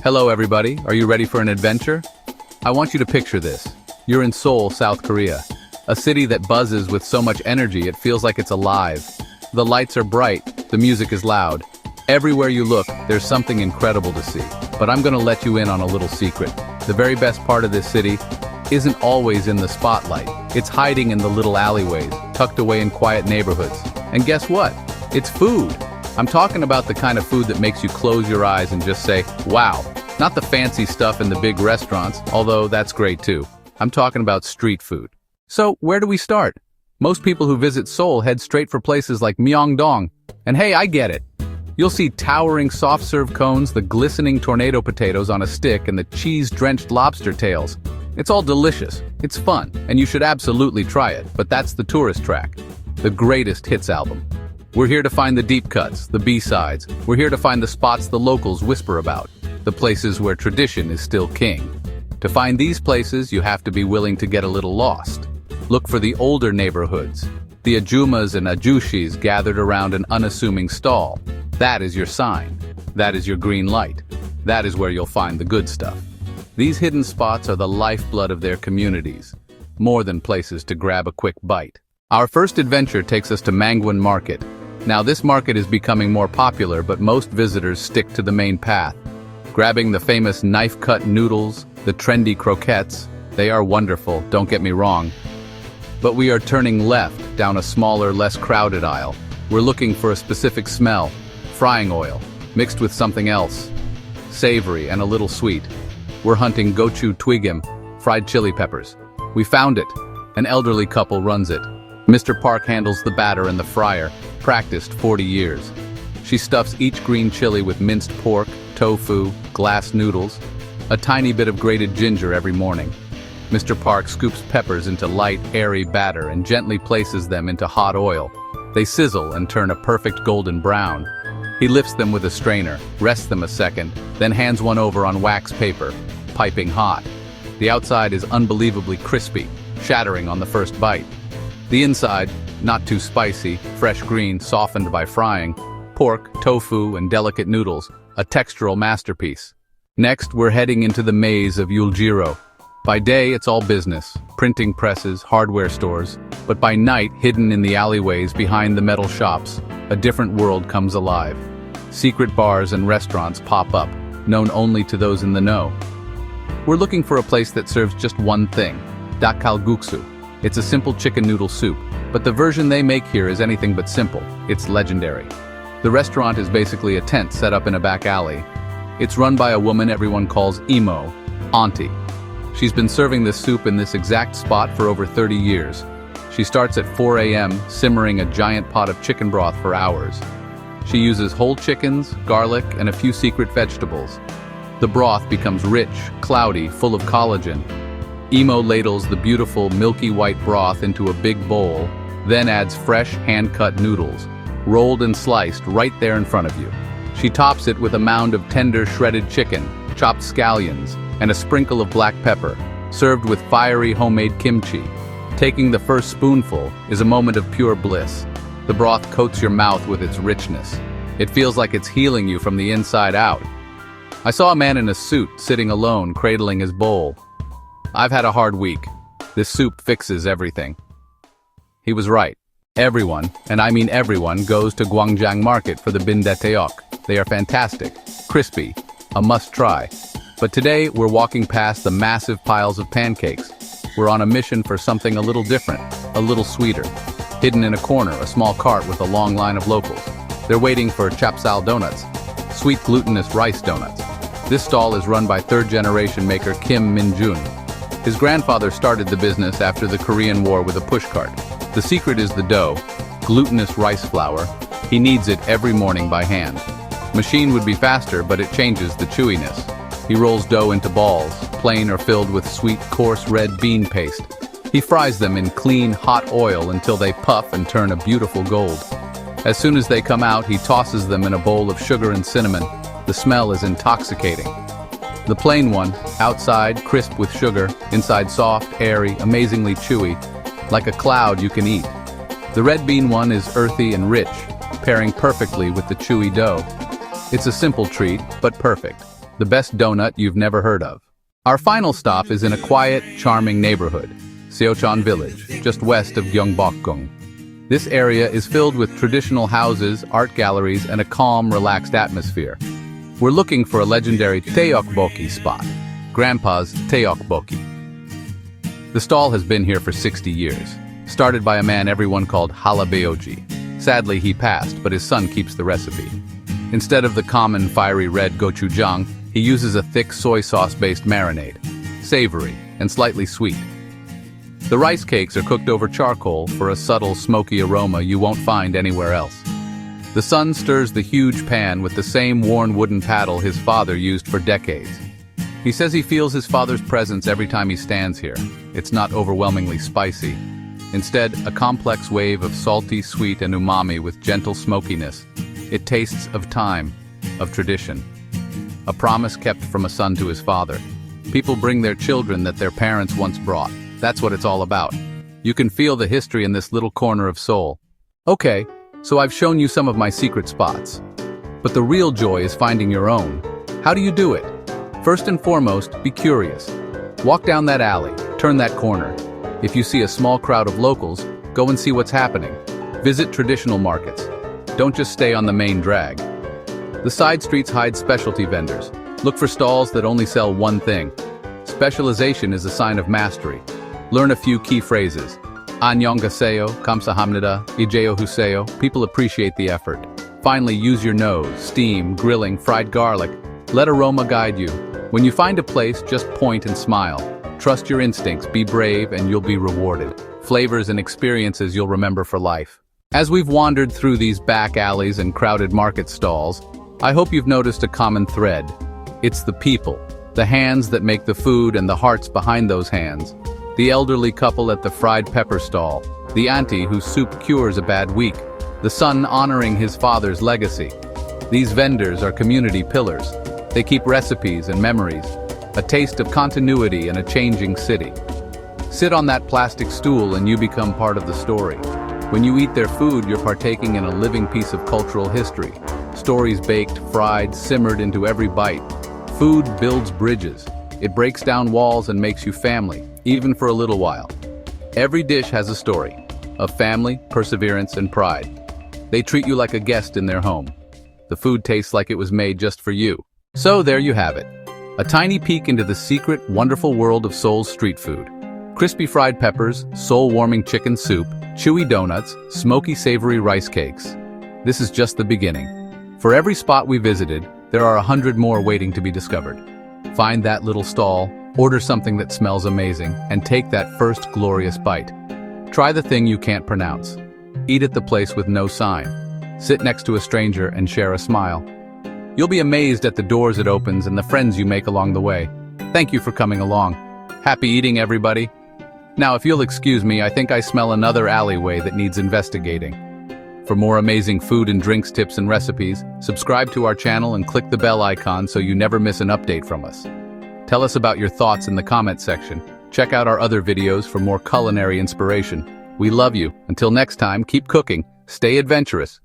Hello everybody, are you ready for an adventure? I want you to picture this. You're in Seoul, South Korea. A city that buzzes with so much energy it feels like it's alive. The lights are bright, the music is loud. Everywhere you look, there's something incredible to see. But I'm gonna let you in on a little secret. The very best part of this city isn't always in the spotlight. It's hiding in the little alleyways, tucked away in quiet neighborhoods. And guess what? It's food. I'm talking about the kind of food that makes you close your eyes and just say, wow. Not the fancy stuff in the big restaurants, although that's great too. I'm talking about street food. So, where do we start? Most people who visit Seoul head straight for places like Myeongdong. And hey, I get it. You'll see towering soft-serve cones, the glistening tornado potatoes on a stick, and the cheese-drenched lobster tails. It's all delicious, it's fun, and you should absolutely try it, but that's the tourist track. The greatest hits album. We're here to find the deep cuts, the B-sides. We're here to find the spots the locals whisper about, the places where tradition is still king. To find these places, you have to be willing to get a little lost. Look for the older neighborhoods, the ajumas and ajushis gathered around an unassuming stall. That is your sign. That is your green light. That is where you'll find the good stuff. These hidden spots are the lifeblood of their communities, more than places to grab a quick bite. Our first adventure takes us to Mangwon Market. Now this market is becoming more popular, but most visitors stick to the main path. Grabbing the famous knife-cut noodles, the trendy croquettes, they are wonderful, don't get me wrong. But we are turning left down a smaller, less crowded aisle. We're looking for a specific smell. Frying oil, mixed with something else, savory and a little sweet. We're hunting gochu twigim, fried chili peppers. We found it. An elderly couple runs it. Mr. Park handles the batter and the fryer, practiced 40 years. She stuffs each green chili with minced pork, tofu, glass noodles, a tiny bit of grated ginger every morning. Mr. Park scoops peppers into light, airy batter and gently places them into hot oil. They sizzle and turn a perfect golden brown. He lifts them with a strainer, rests them a second, then hands one over on wax paper, piping hot. The outside is unbelievably crispy, shattering on the first bite. The inside, not too spicy, fresh green, softened by frying, pork, tofu, and delicate noodles, a textural masterpiece. Next, we're heading into the maze of Yuljiro. By day, it's all business, printing presses, hardware stores, but by night, hidden in the alleyways behind the metal shops, a different world comes alive. Secret bars and restaurants pop up, known only to those in the know. We're looking for a place that serves just one thing, dakgalguksu. It's a simple chicken noodle soup, but the version they make here is anything but simple. It's legendary. The restaurant is basically a tent set up in a back alley. It's run by a woman everyone calls Emo, Auntie. She's been serving this soup in this exact spot for over 30 years. She starts at 4 a.m., simmering a giant pot of chicken broth for hours. She uses whole chickens, garlic, and a few secret vegetables. The broth becomes rich, cloudy, full of collagen. Emo ladles the beautiful milky white broth into a big bowl, then adds fresh, hand-cut noodles, rolled and sliced right there in front of you. She tops it with a mound of tender shredded chicken, chopped scallions, and a sprinkle of black pepper, served with fiery homemade kimchi. Taking the first spoonful is a moment of pure bliss. The broth coats your mouth with its richness. It feels like it's healing you from the inside out. I saw a man in a suit sitting alone, cradling his bowl. I've had a hard week. This soup fixes everything. He was right. Everyone, and I mean everyone, goes to Gwangjang Market for the bindaeteok. They are fantastic, crispy, a must-try. But today, we're walking past the massive piles of pancakes. We're on a mission for something a little different, a little sweeter. Hidden in a corner, a small cart with a long line of locals. They're waiting for chapsal donuts, sweet glutinous rice donuts. This stall is run by third-generation maker Kim Min-jun. His grandfather started the business after the Korean War with a pushcart. The secret is the dough, glutinous rice flour. He kneads it every morning by hand. Machine would be faster, but it changes the chewiness. He rolls dough into balls, plain or filled with sweet, coarse red bean paste. He fries them in clean, hot oil until they puff and turn a beautiful gold. As soon as they come out, he tosses them in a bowl of sugar and cinnamon. The smell is intoxicating. The plain one, outside crisp with sugar, inside soft, airy, amazingly chewy, like a cloud you can eat. The red bean one is earthy and rich, pairing perfectly with the chewy dough. It's a simple treat, but perfect. the best donut you've never heard of. Our final stop is in a quiet, charming neighborhood, Seoul Village, just west of Gyeongbokgung. This area is filled with traditional houses, art galleries, and a calm, relaxed atmosphere. We're looking for a legendary taeokbokki spot, Grandpa's Taeokbokki. The stall has been here for 60 years, started by a man everyone called Halabeoji. Sadly, he passed, but his son keeps the recipe. Instead of the common fiery red gochujang, he uses a thick soy sauce-based marinade, savory and slightly sweet. The rice cakes are cooked over charcoal for a subtle, smoky aroma you won't find anywhere else. The son stirs the huge pan with the same worn wooden paddle his father used for decades. He says he feels his father's presence every time he stands here. It's not overwhelmingly spicy. Instead, a complex wave of salty, sweet, and umami with gentle smokiness. It tastes of time, of tradition. A promise kept from a son to his father. People bring their children that their parents once brought. That's what it's all about. You can feel the history in this little corner of Seoul. Okay, so I've shown you some of my secret spots. But the real joy is finding your own. How do you do it? First and foremost, be curious. Walk down that alley, turn that corner. If you see a small crowd of locals, go and see what's happening. Visit traditional markets. Don't just stay on the main drag. The side streets hide specialty vendors. Look for stalls that only sell one thing. Specialization is a sign of mastery. Learn a few key phrases. Annyeonghaseyo, kamsahamnida, ijeohuseo. People appreciate the effort. Finally, use your nose, steam, grilling, fried garlic. Let aroma guide you. When you find a place, just point and smile. Trust your instincts, be brave, and you'll be rewarded. Flavors and experiences you'll remember for life. As we've wandered through these back alleys and crowded market stalls, I hope you've noticed a common thread. It's the people, the hands that make the food and the hearts behind those hands. The elderly couple at the fried pepper stall, the auntie whose soup cures a bad week, the son honoring his father's legacy. These vendors are community pillars. They keep recipes and memories, a taste of continuity in a changing city. Sit on that plastic stool and you become part of the story. When you eat their food, you're partaking in a living piece of cultural history. Stories baked, fried, simmered into every bite. Food builds bridges. It breaks down walls and makes you family, even for a little while. Every dish has a story, of family, perseverance, and pride. They treat you like a guest in their home. The food tastes like it was made just for you. So there you have it. A tiny peek into the secret, wonderful world of Seoul's street food. Crispy fried peppers, soul-warming chicken soup, chewy donuts, smoky savory rice cakes. This is just the beginning. For every spot we visited, there are 100 more waiting to be discovered. Find that little stall, order something that smells amazing, and take that first glorious bite. Try the thing you can't pronounce. Eat at the place with no sign. Sit next to a stranger and share a smile. You'll be amazed at the doors it opens and the friends you make along the way. Thank you for coming along. Happy eating, everybody. Now, if you'll excuse me, I think I smell another alleyway that needs investigating. For more amazing food and drinks tips and recipes, subscribe to our channel and click the bell icon so you never miss an update from us. Tell us about your thoughts in the comment section. Check out our other videos for more culinary inspiration. We love you. Until next time, keep cooking, stay adventurous,